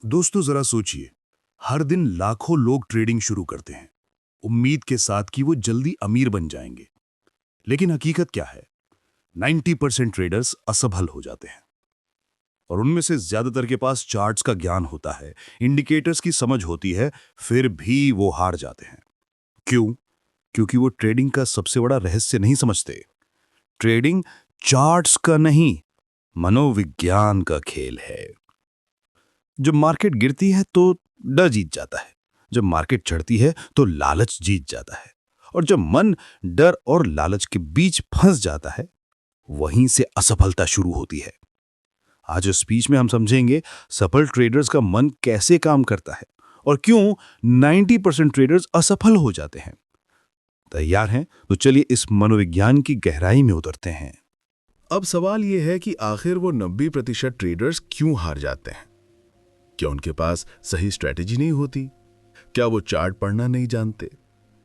दोस्तों जरा सोचिए, हर दिन लाखों लोग ट्रेडिंग शुरू करते हैं, उम्मीद के साथ कि वो जल्दी अमीर बन जाएंगे। लेकिन हकीकत क्या है? 90% ट्रेडर्स असफल हो जाते हैं। और उनमें से ज्यादातर के पास चार्ट्स का ज्ञान होता है, इंडिकेटर्स की समझ होती है, फिर भी वो हार जाते हैं। क्यों? क्योंकि वो ट्रेडिंग का सबसे बड़ा रहस्य नहीं समझते। ट्रेडिंग चार्ट्स का नहीं, मनोविज्ञान का खेल है। जब मार्केट गिरती है तो डर जीत जाता है, जब मार्केट चढ़ती है तो लालच जीत जाता है, और जब मन डर और लालच के बीच फंस जाता है, वहीं से असफलता शुरू होती है। आज इस स्पीच में हम समझेंगे सफल ट्रेडर्स का मन कैसे काम करता है और क्यों 90% ट्रेडर्स असफल हो जाते हैं। तैयार हैं? तो चलिए इस मनोविज्ञान की गहराई में उतरते हैं। अब सवाल यह है कि आखिर वो 90% ट्रेडर्स क्यों हार जाते हैं? क्या उनके पास सही स्ट्रेटेजी नहीं होती? क्या वो चार्ट पढ़ना नहीं जानते?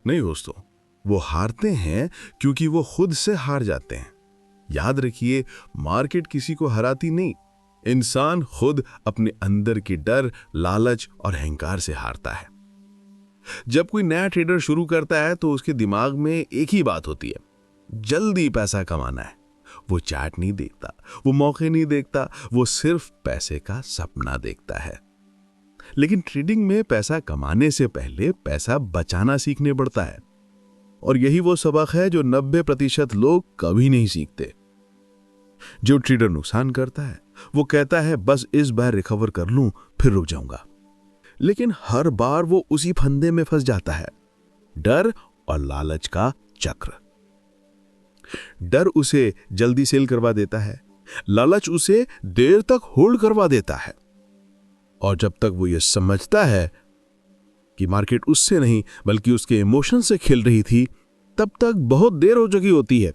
नहीं दोस्तों, वो हारते हैं क्योंकि वो खुद से हार जाते हैं। याद रखिए, मार्केट किसी को हराती नहीं, इंसान खुद अपने अंदर के डर, लालच और अहंकार से हारता है। जब कोई नया ट्रेडर शुरू करता है तो उसके दिमाग में एक ही बात होती है, जल्दी पैसा कमाना है। वो चार्ट नहीं देखता, वो मौके नहीं देखता, वो सिर्फ पैसे का सपना देखता है। लेकिन ट्रेडिंग में पैसा कमाने से पहले पैसा बचाना सीखने पड़ता है, और यही वो सबक है जो 90% लोग कभी नहीं सीखते। जो ट्रेडर नुकसान करता है वो कहता है बस इस बार रिकवर कर लूं फिर रुक जाऊंगा, लेकिन हर बार वो उसी फंदे में फंस जाता है, डर और लालच का चक्र। डर उसे जल्दी सेल करवा देता है, लालच उसे देर तक होल्ड करवा देता है, और जब तक वो ये समझता है कि मार्केट उससे नहीं बल्कि उसके इमोशन से खेल रही थी, तब तक बहुत देर हो चुकी होती है।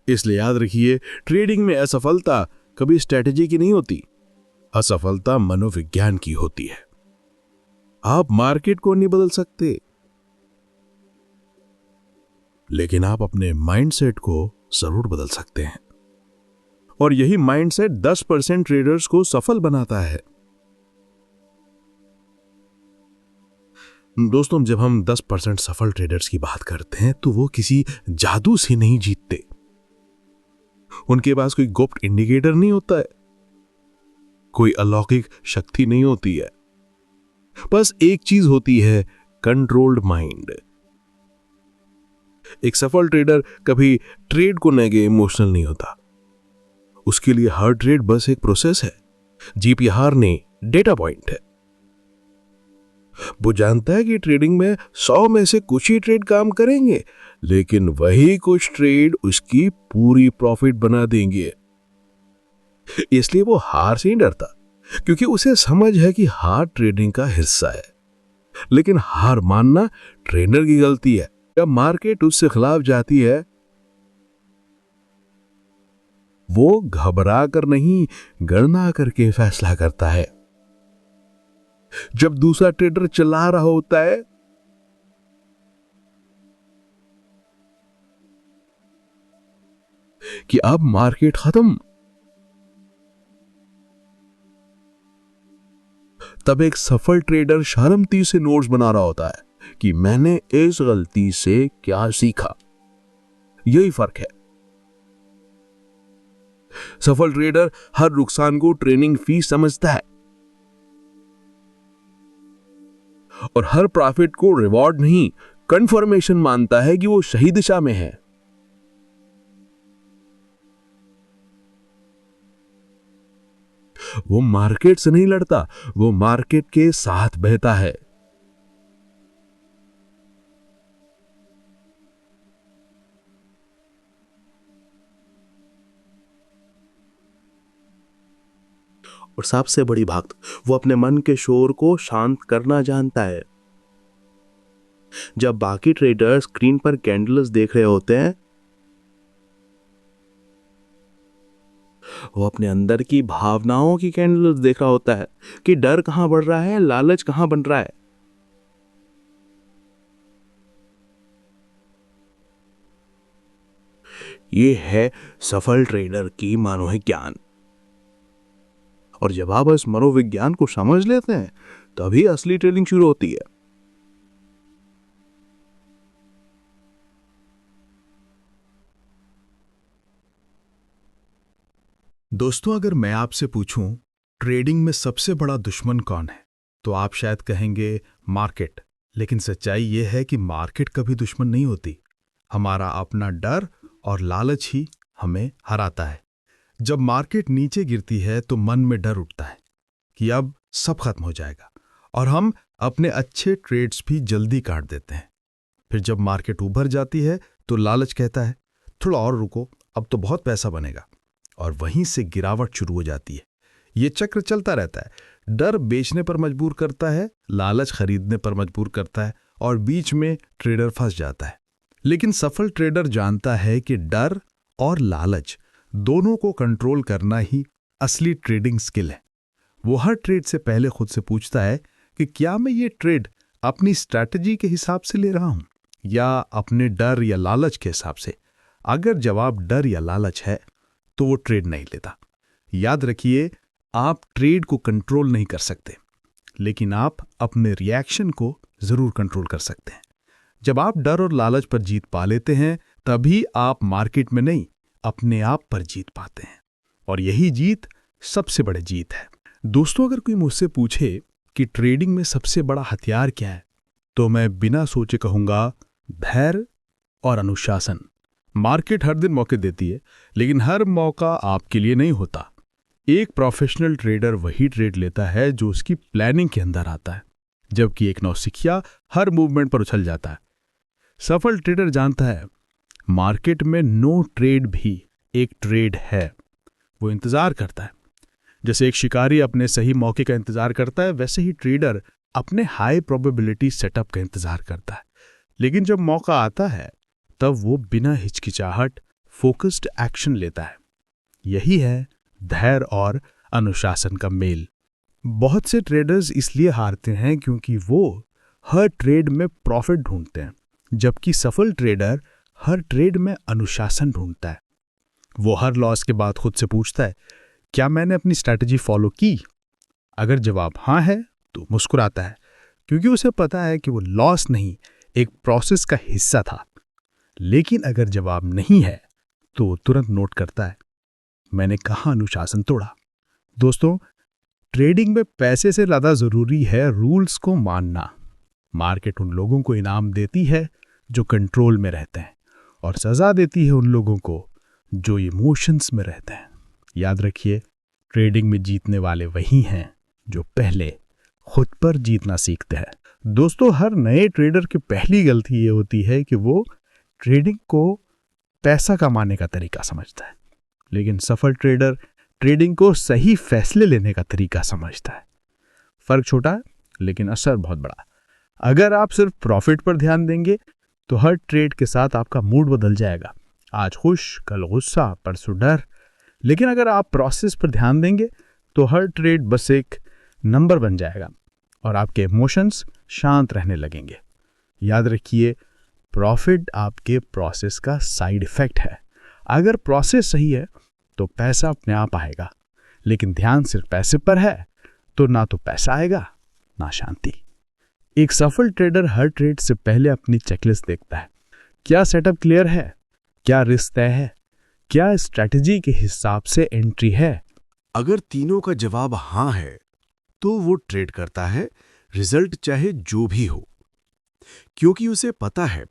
इसलिए याद रखिए, ट्रेडिंग में असफलता कभी स्ट्रेटेजी की नहीं होती, असफलता मनोविज्ञान की होती है। आप मार्केट को नहीं बदल सकते, लेकिन आप अपने माइंडसेट को जरूर बदल सकते हैं, और यही माइंडसेट 10% ट्रेडर्स को सफल बनाता है। दोस्तों, जब हम 10% सफल ट्रेडर्स की बात करते हैं तो वो किसी जादू से नहीं जीतते। उनके पास कोई गुप्त इंडिकेटर नहीं होता है, कोई अलौकिक शक्ति नहीं होती है। बस एक चीज होती है, कंट्रोल्ड माइंड। एक सफल ट्रेडर कभी ट्रेड को लेके इमोशनल नहीं होता। उसके लिए हर ट्रेड बस एक प्रोसेस है, जीत या हार नहीं, डेटा पॉइंट है। वो जानता है कि ट्रेडिंग में 100 में से कुछ ही ट्रेड काम करेंगे, लेकिन वही कुछ ट्रेड उसकी पूरी प्रॉफिट बना देंगे। इसलिए वो हार से नहीं डरता, क्योंकि उसे समझ है कि हार ट्रेडिंग का हिस्सा है। लेकिन हार मानना ट्रेडर की गलती है। जब मार्केट उससे खिलाफ जाती है, वो घबरा कर नहीं, गणना करके फैसला करता है। जब दूसरा ट्रेडर चला रहा होता है, कि अब मार्केट खत्म, तब एक सफल ट्रेडर शर्मती से नोट्स बना रहा होता है कि मैंने इस गलती से क्या सीखा। यही फर्क है। सफल ट्रेडर हर नुकसान को ट्रेनिंग फीस समझता है, और हर प्रॉफिट को रिवॉर्ड नहीं, कंफर्मेशन मानता है कि वो सही दिशा में है। वो मार्केट से नहीं लड़ता, वो मार्केट के साथ बहता है। और सबसे बड़ी बात, वो अपने मन के शोर को शांत करना जानता है। जब बाकी ट्रेडर्स स्क्रीन पर कैंडल्स देख रहे होते हैं, वो अपने अंदर की भावनाओं की कैंडल्स देख रहा होता है कि डर कहां बढ़ रहा है, लालच कहां बन रहा है। ये है सफल ट्रेडर की मनोविज्ञान। और जब आप इस मनोविज्ञान को समझ लेते हैं तभी असली ट्रेडिंग शुरू होती है। दोस्तों, अगर मैं आपसे पूछूं ट्रेडिंग में सबसे बड़ा दुश्मन कौन है, तो आप शायद कहेंगे मार्केट। लेकिन सच्चाई यह है कि मार्केट कभी दुश्मन नहीं होती। हमारा अपना डर और लालच ही हमें हराता है। जब मार्केट नीचे गिरती है तो मन में डर उठता है कि अब सब खत्म हो जाएगा और हम अपने अच्छे ट्रेड्स भी जल्दी काट देते हैं। फिर जब मार्केट उभर जाती है तो लालच कहता है थोड़ा और रुको, अब तो बहुत पैसा बनेगा, और वहीं से गिरावट शुरू हो जाती है। ये चक्र चलता रहता है। डर बेचने पर मजबूर करता है, लालच खरीदने पर मजबूर करता है, और बीच में ट्रेडर फंस जाता है। लेकिन सफल ट्रेडर जानता है कि डर और लालच दोनों को कंट्रोल करना ही असली ट्रेडिंग स्किल है। वो हर ट्रेड से पहले खुद से पूछता है कि क्या मैं ये ट्रेड अपनी स्ट्रैटेजी के हिसाब से ले रहा हूं या अपने डर या लालच के हिसाब से। अगर जवाब डर या लालच है तो वो ट्रेड नहीं लेता। याद रखिए, आप ट्रेड को कंट्रोल नहीं कर सकते, लेकिन आप अपने रिएक्शन को जरूर कंट्रोल कर सकते हैं। जब आप डर और लालच पर जीत पा लेते हैं तभी आप मार्केट में नहीं, अपने आप पर जीत पाते हैं, और यही जीत सबसे बड़ी जीत है। दोस्तों, अगर कोई मुझसे पूछे कि ट्रेडिंग में सबसे बड़ा हथियार क्या है, तो मैं बिना सोचे कहूंगा धैर्य और अनुशासन। मार्केट हर दिन मौके देती है, लेकिन हर मौका आपके लिए नहीं होता। एक प्रोफेशनल ट्रेडर वही ट्रेड लेता है जो उसकी प्लानिंग के अंदर आता है, जबकि एक नौसिखिया हर मूवमेंट पर उछल जाता है। सफल ट्रेडर जानता है मार्केट में नो ट्रेड भी एक ट्रेड है। वो इंतजार करता है। जैसे एक शिकारी अपने सही मौके का इंतजार करता है, वैसे ही ट्रेडर अपने हाई प्रोबेबिलिटी सेटअप का इंतजार करता है। लेकिन जब मौका आता है तब वो बिना हिचकिचाहट फोकस्ड एक्शन लेता है। यही है धैर्य और अनुशासन का मेल। बहुत से ट्रेडर्स इसलिए हारते हैं क्योंकि वो हर ट्रेड में प्रॉफिट ढूंढते हैं, जबकि सफल ट्रेडर हर ट्रेड में अनुशासन ढूंढता है। वो हर लॉस के बाद खुद से पूछता है, क्या मैंने अपनी स्ट्रैटेजी फॉलो की? अगर जवाब हाँ है तो मुस्कुराता है, क्योंकि उसे पता है कि वो लॉस नहीं, एक प्रोसेस का हिस्सा था। लेकिन अगर जवाब नहीं है तो तुरंत नोट करता है, मैंने कहाँ अनुशासन तोड़ा। दोस्तों, ट्रेडिंग में पैसे से ज्यादा जरूरी है रूल्स को मानना। मार्केट उन लोगों को इनाम देती है जो कंट्रोल में रहते हैं, और सजा देती है उन लोगों को जो इमोशंस में रहते हैं। याद रखिए, ट्रेडिंग में जीतने वाले वही हैं जो पहले खुद पर जीतना सीखते हैं। दोस्तों, हर नए ट्रेडर की पहली गलती ये होती है कि वो ट्रेडिंग को पैसा कमाने का तरीका समझता है, लेकिन सफल ट्रेडर ट्रेडिंग को सही फैसले लेने का तरीका समझता है। फर्क छोटा है लेकिन असर बहुत बड़ा। अगर आप सिर्फ प्रॉफिट पर ध्यान देंगे तो हर ट्रेड के साथ आपका मूड बदल जाएगा। आज खुश, कल गुस्सा, परसों डर। लेकिन अगर आप प्रोसेस पर ध्यान देंगे तो हर ट्रेड बस एक नंबर बन जाएगा और आपके इमोशंस शांत रहने लगेंगे। याद रखिए, प्रॉफिट आपके प्रोसेस का साइड इफेक्ट है। अगर प्रोसेस सही है तो पैसा अपने आप आएगा, लेकिन ध्यान सिर्फ पैसे पर है तो ना तो पैसा आएगा ना शांति। एक सफल ट्रेडर हर ट्रेड से पहले अपनी चेकलिस्ट देखता है। क्या सेटअप क्लियर है? क्या रिस्क तय है? क्या स्ट्रैटेजी के हिसाब से एंट्री है? अगर तीनों का जवाब हाँ है तो वो ट्रेड करता है, रिजल्ट चाहे जो भी हो, क्योंकि उसे पता है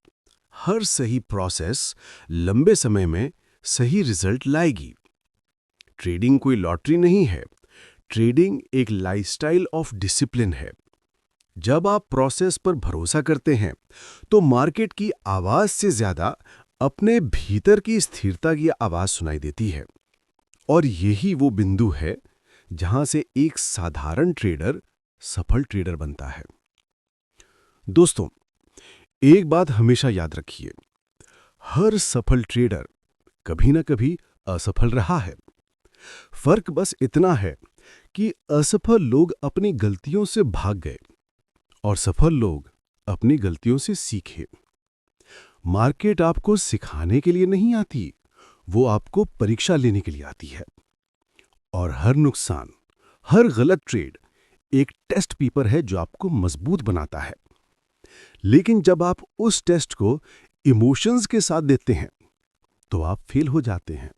हर सही प्रोसेस लंबे समय में सही रिजल्ट लाएगी। ट्रेडिंग कोई लॉटरी नहीं है, ट्रेडिंग एक लाइफस्टाइल ऑफ डिसिप्लिन है। जब आप प्रोसेस पर भरोसा करते हैं तो मार्केट की आवाज से ज्यादा अपने भीतर की स्थिरता की आवाज सुनाई देती है, और यही वो बिंदु है जहां से एक साधारण ट्रेडर सफल ट्रेडर बनता है। दोस्तों, एक बात हमेशा याद रखिए, हर सफल ट्रेडर कभी ना कभी असफल रहा है। फर्क बस इतना है कि असफल लोग अपनी गलतियों से भाग गए और सफल लोग अपनी गलतियों से सीखे। मार्केट आपको सिखाने के लिए नहीं आती, वो आपको परीक्षा लेने के लिए आती है। और हर नुकसान, हर गलत ट्रेड एक टेस्ट पेपर है जो आपको मजबूत बनाता है। लेकिन जब आप उस टेस्ट को इमोशंस के साथ देते हैं तो आप फेल हो जाते हैं,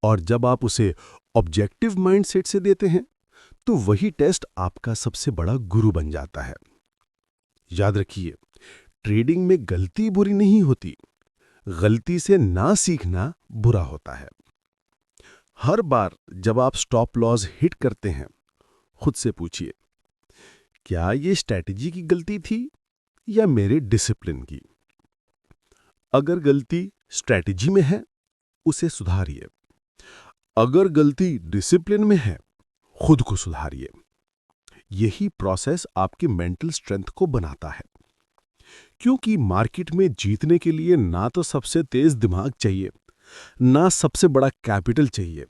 और जब आप उसे ऑब्जेक्टिव माइंडसेट से देते हैं तो वही टेस्ट आपका सबसे बड़ा गुरु बन जाता है। याद रखिए, ट्रेडिंग में गलती बुरी नहीं होती, गलती से ना सीखना बुरा होता है। हर बार जब आप स्टॉप लॉस हिट करते हैं, खुद से पूछिए, क्या ये स्ट्रैटेजी की गलती थी या मेरे डिसिप्लिन की? अगर गलती स्ट्रैटेजी में है, उसे सुधारिए। अगर गलती डिसिप्लिन में है, खुद को सुधारिए। यही प्रोसेस आपकी मेंटल स्ट्रेंथ को बनाता है, क्योंकि मार्केट में जीतने के लिए ना तो सबसे तेज दिमाग चाहिए, ना सबसे बड़ा कैपिटल चाहिए,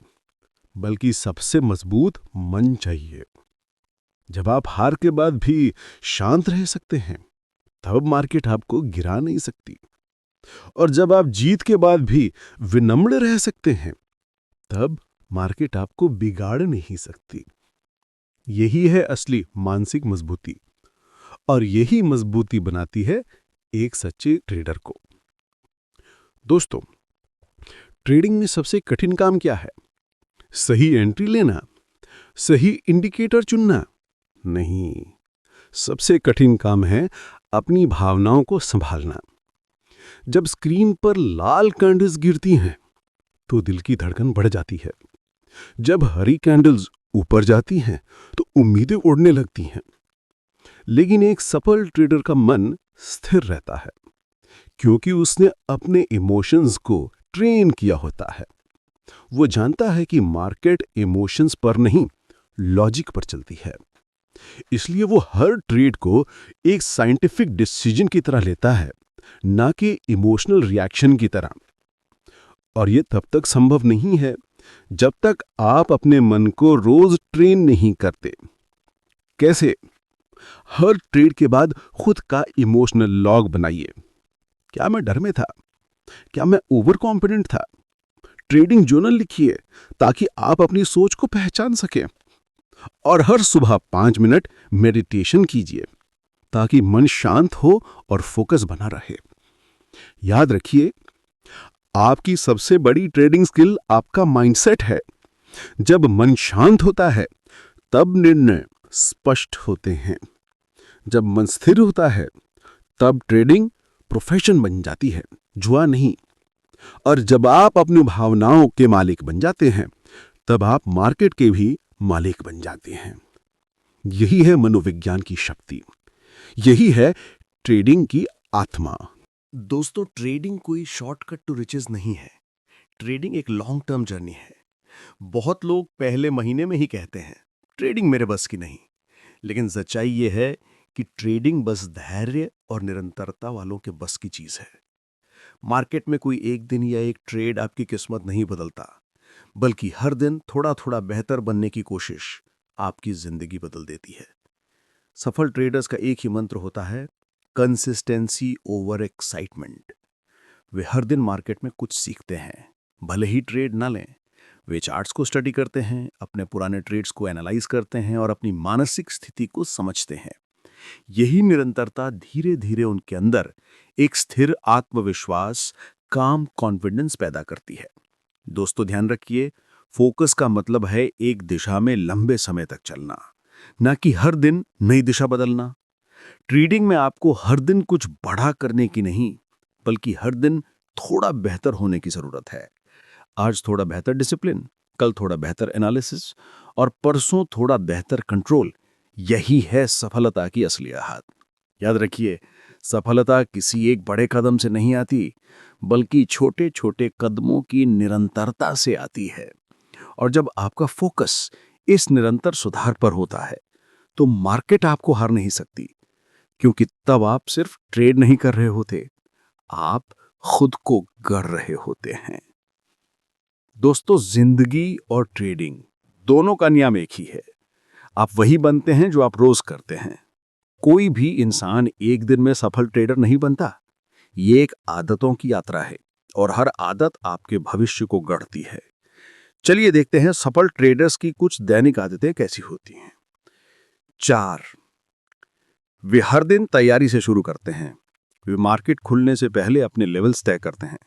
बल्कि सबसे मजबूत मन चाहिए। जब आप हार के बाद भी शांत रह सकते हैं, तब मार्केट आपको गिरा नहीं सकती। और जब आप जीत के बाद भी विनम्र रह सकते हैं, तब मार्केट आपको बिगाड़ नहीं सकती। यही है असली मानसिक मजबूती, और यही मजबूती बनाती है एक सच्चे ट्रेडर को। दोस्तों, ट्रेडिंग में सबसे कठिन काम क्या है? सही एंट्री लेना? सही इंडिकेटर चुनना? नहीं, सबसे कठिन काम है अपनी भावनाओं को संभालना। जब स्क्रीन पर लाल कैंडल्स गिरती हैं तो दिल की धड़कन बढ़ जाती है। जब हरी कैंडल्स ऊपर जाती हैं तो उम्मीदें उड़ने लगती हैं। लेकिन एक सफल ट्रेडर का मन स्थिर रहता है, क्योंकि उसने अपने इमोशंस को ट्रेन किया होता है। वो जानता है कि मार्केट इमोशंस पर नहीं, लॉजिक पर चलती है। इसलिए वो हर ट्रेड को एक साइंटिफिक डिसीजन की तरह लेता है, ना कि इमोशनल रिएक्शन की तरह। और ये तब तक संभव नहीं है जब तक आप अपने मन को रोज ट्रेन नहीं करते। कैसे? हर ट्रेड के बाद खुद का इमोशनल लॉग बनाइए। क्या मैं डर में था? क्या मैं ओवर कॉन्फिडेंट था? ट्रेडिंग जर्नल लिखिए ताकि आप अपनी सोच को पहचान सकें। और हर सुबह 5 मिनट मेडिटेशन कीजिए ताकि मन शांत हो और फोकस बना रहे। याद रखिए, आपकी सबसे बड़ी ट्रेडिंग स्किल आपका माइंडसेट है। जब मन शांत होता है, तब निर्णय स्पष्ट होते हैं। जब मन स्थिर होता है, तब ट्रेडिंग प्रोफेशन बन जाती है, जुआ नहीं। और जब आप अपनी भावनाओं के मालिक बन जाते हैं, तब आप मार्केट के भी मालिक बन जाते हैं। यही है मनोविज्ञान की शक्ति, यही है ट्रेडिंग की आत्मा। दोस्तों, ट्रेडिंग कोई शॉर्टकट टू रिचेस नहीं है। ट्रेडिंग एक लॉन्ग टर्म जर्नी है। बहुत लोग पहले महीने में ही कहते हैं ट्रेडिंग मेरे बस की नहीं, लेकिन सच्चाई ये है कि ट्रेडिंग बस धैर्य और निरंतरता वालों के बस की चीज है। मार्केट में कोई एक दिन या एक ट्रेड आपकी किस्मत नहीं बदलता, बल्कि हर दिन थोड़ा थोड़ा बेहतर बनने की कोशिश आपकी जिंदगी बदल देती है। सफल ट्रेडर्स का एक ही मंत्र होता है, कंसिस्टेंसी ओवर एक्साइटमेंट। वे हर दिन मार्केट में कुछ सीखते हैं, भले ही ट्रेड ना लें। वे चार्ट्स को स्टडी करते हैं, अपने पुराने ट्रेड्स को एनालाइज करते हैं और अपनी मानसिक स्थिति को समझते हैं। यही निरंतरता धीरे धीरे उनके अंदर एक स्थिर आत्मविश्वास, काम कॉन्फिडेंस पैदा करती है। दोस्तों, ध्यान रखिए, फोकस का मतलब है एक दिशा में लंबे समय तक चलना, ना कि हर दिन नई दिशा बदलना। ट्रेडिंग में आपको हर दिन कुछ बड़ा करने की नहीं, बल्कि हर दिन थोड़ा बेहतर होने की जरूरत है। आज थोड़ा बेहतर डिसिप्लिन, कल थोड़ा बेहतर एनालिसिस और परसों थोड़ा बेहतर कंट्रोल। यही है सफलता की असली राहत। याद रखिए, सफलता किसी एक बड़े कदम से नहीं आती, बल्कि छोटे छोटे कदमों की निरंतरता से आती है। और जब आपका फोकस इस निरंतर सुधार पर होता है, तो मार्केट आपको हार नहीं सकती, क्योंकि तब आप सिर्फ ट्रेड नहीं कर रहे होते, आप खुद को गढ़ रहे होते हैं। दोस्तों, जिंदगी और ट्रेडिंग दोनों का नियम एक ही है। आप वही बनते हैं जो आप रोज करते हैं। कोई भी इंसान एक दिन में सफल ट्रेडर नहीं बनता। ये एक आदतों की यात्रा है, और हर आदत आपके भविष्य को गढ़ती है। चलिए देखते हैं सफल ट्रेडर्स की कुछ दैनिक आदतें कैसी होती हैं। 4, वे हर दिन तैयारी से शुरू करते हैं। वे मार्केट खुलने से पहले अपने लेवल्स तय करते हैं,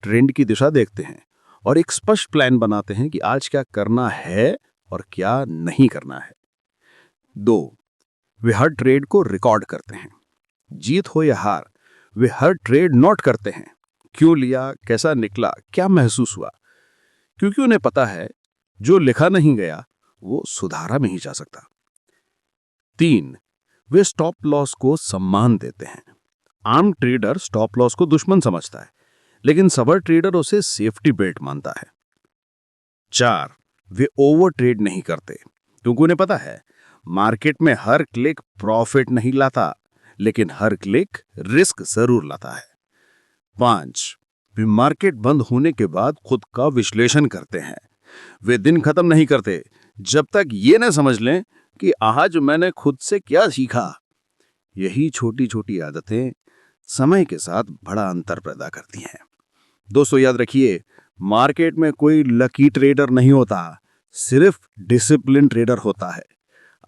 ट्रेंड की दिशा देखते हैं और एक स्पष्ट प्लान बनाते हैं कि आज क्या करना है और क्या नहीं करना है। 2, वे हर ट्रेड को रिकॉर्ड करते हैं। जीत हो या हार, वे हर ट्रेड नोट करते हैं। क्यों लिया, कैसा निकला, क्या महसूस हुआ, क्योंकि उन्हें पता है जो लिखा नहीं गया वो सुधारा नहीं जा सकता। 3, वे स्टॉप लॉस को सम्मान देते हैं। आम ट्रेडर स्टॉप लॉस को दुश्मन समझता है, लेकिन सफल ट्रेडर उसे सेफ्टी बेल्ट मानता है। 4, वे ओवर ट्रेड नहीं करते, क्योंकि उन्हें पता है मार्केट में हर क्लिक प्रॉफिट नहीं लाता, लेकिन हर क्लिक रिस्क जरूर लाता है। 5, वे मार्केट बंद होने के बाद खुद का विश्लेषण करते हैं। वे दिन खत्म नहीं करते जब तक ये न समझ लें कि आज मैंने खुद से क्या सीखा। यही छोटी छोटी आदतें समय के साथ बड़ा अंतर पैदा करती हैं। दोस्तों याद रखिए, मार्केट में कोई लकी ट्रेडर नहीं होता, सिर्फ डिसिप्लिन ट्रेडर होता है।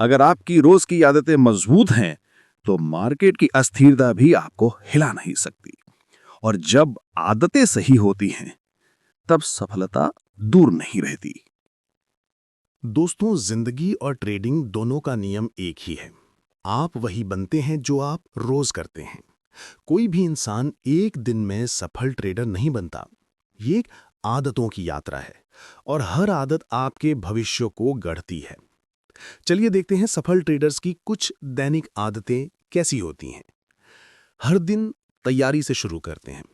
अगर आपकी रोज की आदतें मजबूत हैं तो मार्केट की अस्थिरता भी आपको हिला नहीं सकती, और जब आदतें सही होती हैं तब सफलता दूर नहीं रहती। दोस्तों, जिंदगी और ट्रेडिंग दोनों का नियम एक ही है। आप वही बनते हैं जो आप रोज करते हैं। कोई भी इंसान एक दिन में सफल ट्रेडर नहीं बनता। ये एक आदतों की यात्रा है और हर आदत आपके भविष्य को गढ़ती है। चलिए देखते हैं सफल ट्रेडर्स की कुछ दैनिक आदतें कैसी होती हैं। हर दिन तैयारी से शुरू करते हैं।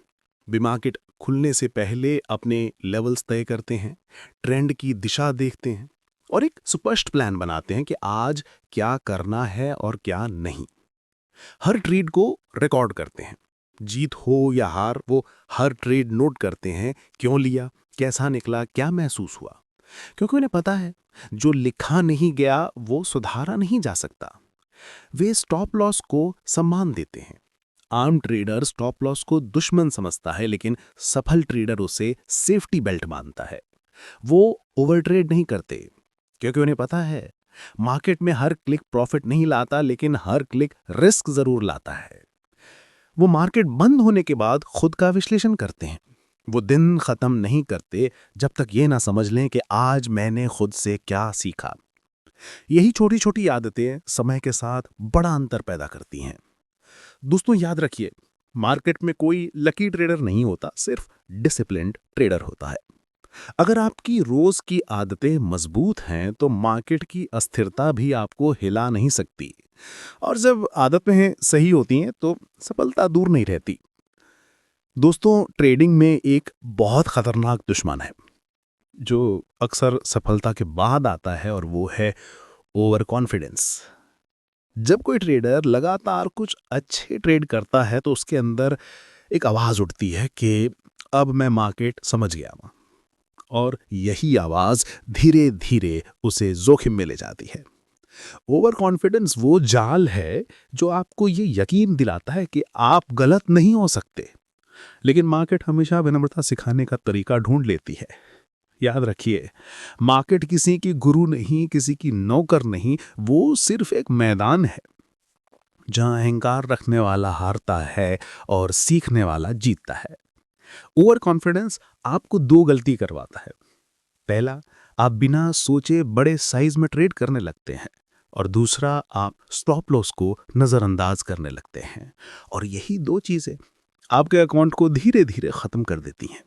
वे मार्केट खुलने से पहले अपने लेवल्स तय करते हैं, ट्रेंड की दिशा देखते हैं और एक स्पष्ट प्लान बनाते हैं कि आज क्या करना है और क्या नहीं। हर ट्रेड को रिकॉर्ड करते हैं। जीत हो या हार, वो हर ट्रेड नोट करते हैं। क्यों लिया, कैसा निकला, क्या महसूस हुआ, क्योंकि उन्हें पता है जो लिखा नहीं गया वो सुधारा नहीं जा सकता। वे स्टॉप लॉस को सम्मान देते हैं। आम ट्रेडर स्टॉप लॉस को दुश्मन समझता है, लेकिन सफल ट्रेडर उसे सेफ्टी बेल्ट मानता है। वो ओवर ट्रेड नहीं करते, क्योंकि उन्हें पता है मार्केट में हर क्लिक प्रॉफिट नहीं लाता, लेकिन हर क्लिक रिस्क जरूर लाता है। वो मार्केट बंद होने के बाद खुद का विश्लेषण करते हैं। वो दिन खत्म नहीं करते जब तक ये ना समझ लें कि आज मैंने खुद से क्या सीखा। यही छोटी छोटी आदतें समय के साथ बड़ा अंतर पैदा करती हैं। दोस्तों याद रखिए, मार्केट में कोई लकी ट्रेडर नहीं होता, सिर्फ डिसिप्लिन्ड ट्रेडर होता है। अगर आपकी रोज की आदतें मजबूत हैं तो मार्केट की अस्थिरता भी आपको हिला नहीं सकती, और जब आदतें सही होती हैं तो सफलता दूर नहीं रहती। दोस्तों, ट्रेडिंग में एक बहुत खतरनाक दुश्मन है जो अक्सर सफलता के बाद आता है, और वो है ओवर कॉन्फिडेंस। जब कोई ट्रेडर लगातार कुछ अच्छे ट्रेड करता है तो उसके अंदर एक आवाज उठती है कि अब मैं मार्केट समझ गया हूं, और यही आवाज धीरे धीरे उसे जोखिम में ले जाती है। ओवर कॉन्फिडेंस वो जाल है जो आपको ये यकीन दिलाता है कि आप गलत नहीं हो सकते, लेकिन मार्केट हमेशा विनम्रता सिखाने का तरीका ढूंढ लेती है। याद रखिए, मार्केट किसी की गुरु नहीं, किसी की नौकर नहीं, वो सिर्फ एक मैदान है जहां अहंकार रखने वाला हारता है और सीखने वाला जीतता है। ओवर कॉन्फिडेंस आपको दो गलती करवाता है। पहला, आप बिना सोचे बड़े साइज में ट्रेड करने लगते हैं, और दूसरा, आप स्टॉप लॉस को नजरअंदाज करने लगते हैं, और यही दो चीजें आपके अकाउंट को धीरे धीरे खत्म कर देती हैं।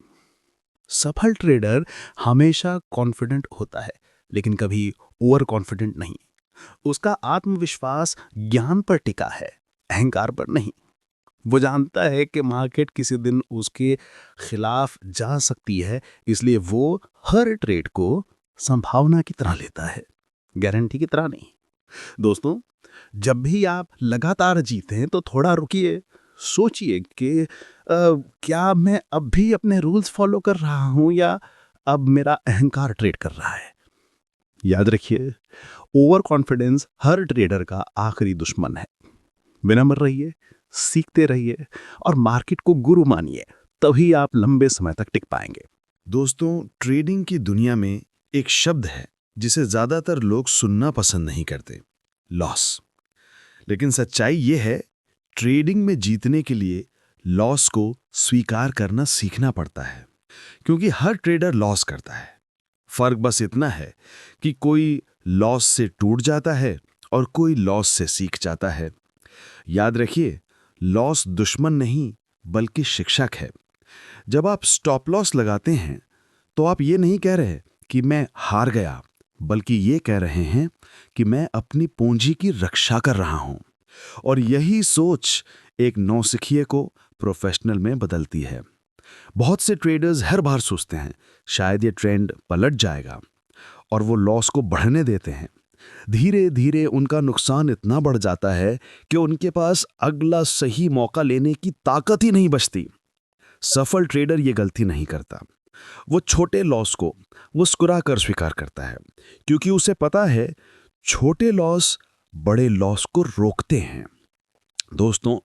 सफल ट्रेडर हमेशा कॉन्फिडेंट होता है, लेकिन कभी ओवर कॉन्फिडेंट नहीं। उसका आत्मविश्वास ज्ञान पर टिका है, अहंकार पर नहीं। वो जानता है कि मार्केट किसी दिन उसके खिलाफ जा सकती है, इसलिए वो हर ट्रेड को संभावना की तरह लेता है, गारंटी की तरह नहीं। दोस्तों, जब भी आप लगातार जीतें तो थोड़ा रुकिए, सोचिए कि क्या मैं अब भी अपने रूल्स फॉलो कर रहा हूं या अब मेरा अहंकार ट्रेड कर रहा है। याद रखिए, ओवर कॉन्फिडेंस हर ट्रेडर का आखिरी दुश्मन है। विनम्र रहिए, सीखते रहिए और मार्केट को गुरु मानिए, तभी आप लंबे समय तक टिक पाएंगे। दोस्तों, ट्रेडिंग की दुनिया में एक शब्द है जिसे ज्यादातर लोग सुनना पसंद नहीं करते, लॉस। लेकिन सच्चाई यह है, ट्रेडिंग में जीतने के लिए लॉस को स्वीकार करना सीखना पड़ता है, क्योंकि हर ट्रेडर लॉस करता है। फर्क बस इतना है कि कोई लॉस से टूट जाता है और कोई लॉस से सीख जाता है। याद रखिए, लॉस दुश्मन नहीं बल्कि शिक्षक है। जब आप स्टॉप लॉस लगाते हैं तो आप ये नहीं कह रहे कि मैं हार गया, बल्कि ये कह रहे हैं कि मैं अपनी पूंजी की रक्षा कर रहा हूं। और यही सोच एक नौसिखिए को प्रोफेशनल में बदलती है। बहुत से ट्रेडर्स हर बार सोचते हैं शायद ये ट्रेंड पलट जाएगा, और वो लॉस को बढ़ने देते हैं। धीरे धीरे उनका नुकसान इतना बढ़ जाता है कि उनके पास अगला सही मौका लेने की ताकत ही नहीं बचती। सफल ट्रेडर ये गलती नहीं करता। वो छोटे लॉस को मुस्कुरा कर स्वीकार करता है, क्योंकि उसे पता है छोटे लॉस बड़े लॉस को रोकते हैं। दोस्तों,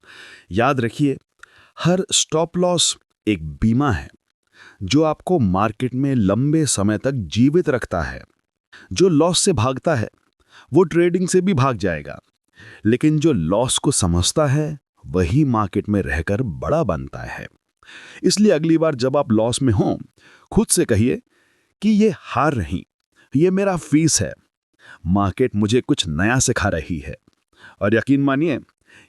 याद रखिए, हर स्टॉप लॉस एक बीमा है जो आपको मार्केट में लंबे समय तक जीवित रखता है। जो लॉस से भागता है वो ट्रेडिंग से भी भाग जाएगा, लेकिन जो लॉस को समझता है वही मार्केट में रहकर बड़ा बनता है। इसलिए अगली बार जब आप लॉस में हों, खुद से कहिए कि ये हार नहीं, ये मेरा फीस है। मार्केट मुझे कुछ नया सिखा रही है। और यकीन मानिए,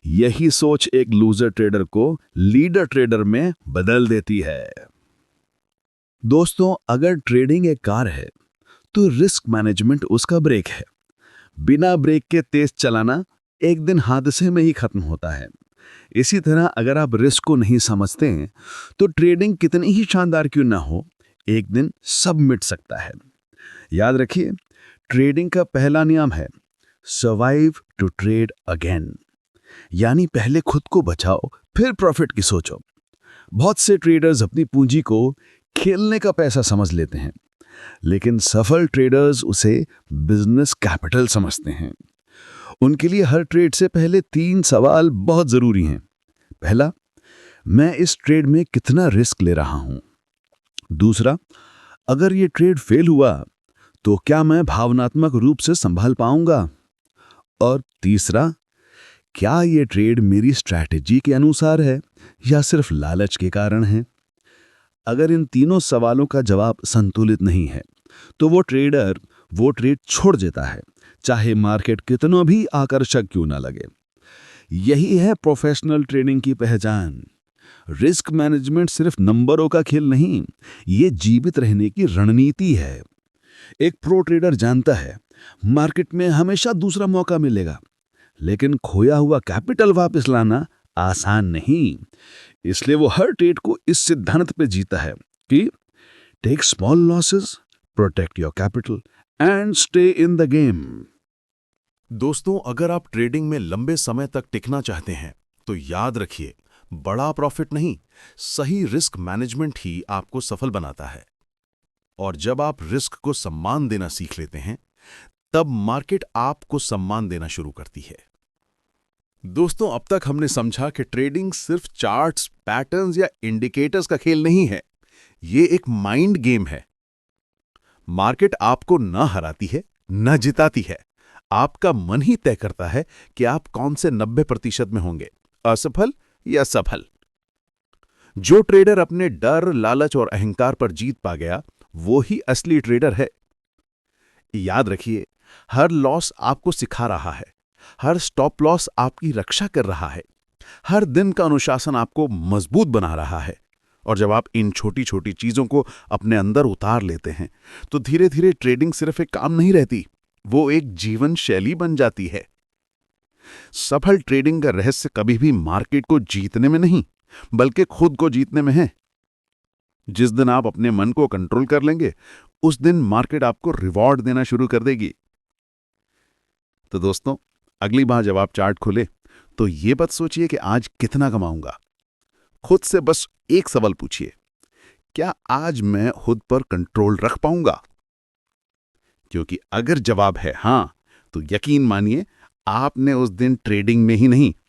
यही सोच एक लूजर ट्रेडर को लीडर ट्रेडर में बदल देती है। दोस्तों, अगर ट्रेडिंग एक कार है तो रिस्क मैनेजमेंट उसका ब्रेक है। बिना ब्रेक के तेज चलाना एक दिन हादसे में ही खत्म होता है। इसी तरह अगर आप रिस्क को नहीं समझते हैं तो ट्रेडिंग कितनी ही शानदार क्यों ना हो, एक दिन सब मिट सकता है। याद रखिए, ट्रेडिंग का पहला नियम है सर्वाइव टू ट्रेड अगेन, यानी पहले खुद को बचाओ फिर प्रॉफिट की सोचो। बहुत से ट्रेडर्स अपनी पूंजी को खेलने का पैसा समझ लेते हैं, लेकिन सफल ट्रेडर्स उसे बिजनेस कैपिटल समझते हैं। उनके लिए हर ट्रेड से पहले 3 सवाल बहुत जरूरी हैं। पहला, मैं इस ट्रेड में कितना रिस्क ले रहा हूं? दूसरा, अगर ये ट्रेड फेल हुआ तो क्या मैं भावनात्मक रूप से संभाल पाऊंगा? और तीसरा, क्या ये ट्रेड मेरी स्ट्रैटेजी के अनुसार है या सिर्फ लालच के कारण है? अगर इन तीनों सवालों का जवाब संतुलित नहीं है तो वो ट्रेडर वो ट्रेड छोड़ देता है, चाहे मार्केट कितना भी आकर्षक क्यों ना लगे। यही है प्रोफेशनल ट्रेडिंग की पहचान। रिस्क मैनेजमेंट सिर्फ नंबरों का खेल नहीं, ये जीवित रहने की रणनीति है। एक प्रो ट्रेडर जानता है मार्केट में हमेशा दूसरा मौका मिलेगा, लेकिन खोया हुआ कैपिटल वापस लाना आसान नहीं। इसलिए वो हर ट्रेड को इस सिद्धांत पे जीता है कि take small losses, protect your capital and stay in the game. दोस्तों, अगर आप ट्रेडिंग में लंबे समय तक टिकना चाहते हैं तो याद रखिए, बड़ा प्रॉफिट नहीं, सही रिस्क मैनेजमेंट ही आपको सफल बनाता है। और जब आप रिस्क को सम्मान देना सीख लेते हैं, तब मार्केट आपको सम्मान देना शुरू करती है। दोस्तों, अब तक हमने समझा कि ट्रेडिंग सिर्फ चार्ट्स, पैटर्न्स या इंडिकेटर्स का खेल नहीं है, ये एक माइंड गेम है। मार्केट आपको न हराती है, न जिताती है। आपका मन ही तय करता है कि आप कौन से 90% में होंगे, असफल या सफल। जो ट्रेडर अपने डर, लालच और अहंकार पर जीत पा गया, वो ही असली ट्रेडर है। याद रखिए, हर लॉस आपको सिखा रहा है, हर स्टॉप लॉस आपकी रक्षा कर रहा है, हर दिन का अनुशासन आपको मजबूत बना रहा है। और जब आप इन छोटी छोटी चीजों को अपने अंदर उतार लेते हैं तो धीरे धीरे ट्रेडिंग सिर्फ एक काम नहीं रहती, वो एक जीवन शैली बन जाती है। सफल ट्रेडिंग का रहस्य कभी भी मार्केट को जीतने में नहीं, बल्कि खुद को जीतने में है। जिस दिन आप अपने मन को कंट्रोल कर लेंगे, उस दिन मार्केट आपको रिवॉर्ड देना शुरू कर देगी। तो दोस्तों, अगली बार जब आप चार्ट खोले तो ये मत सोचिए कि आज कितना कमाऊंगा। खुद से बस एक सवाल पूछिए, क्या आज मैं खुद पर कंट्रोल रख पाऊंगा? क्योंकि अगर जवाब है हां, तो यकीन मानिए, आपने उस दिन ट्रेडिंग में ही नहीं,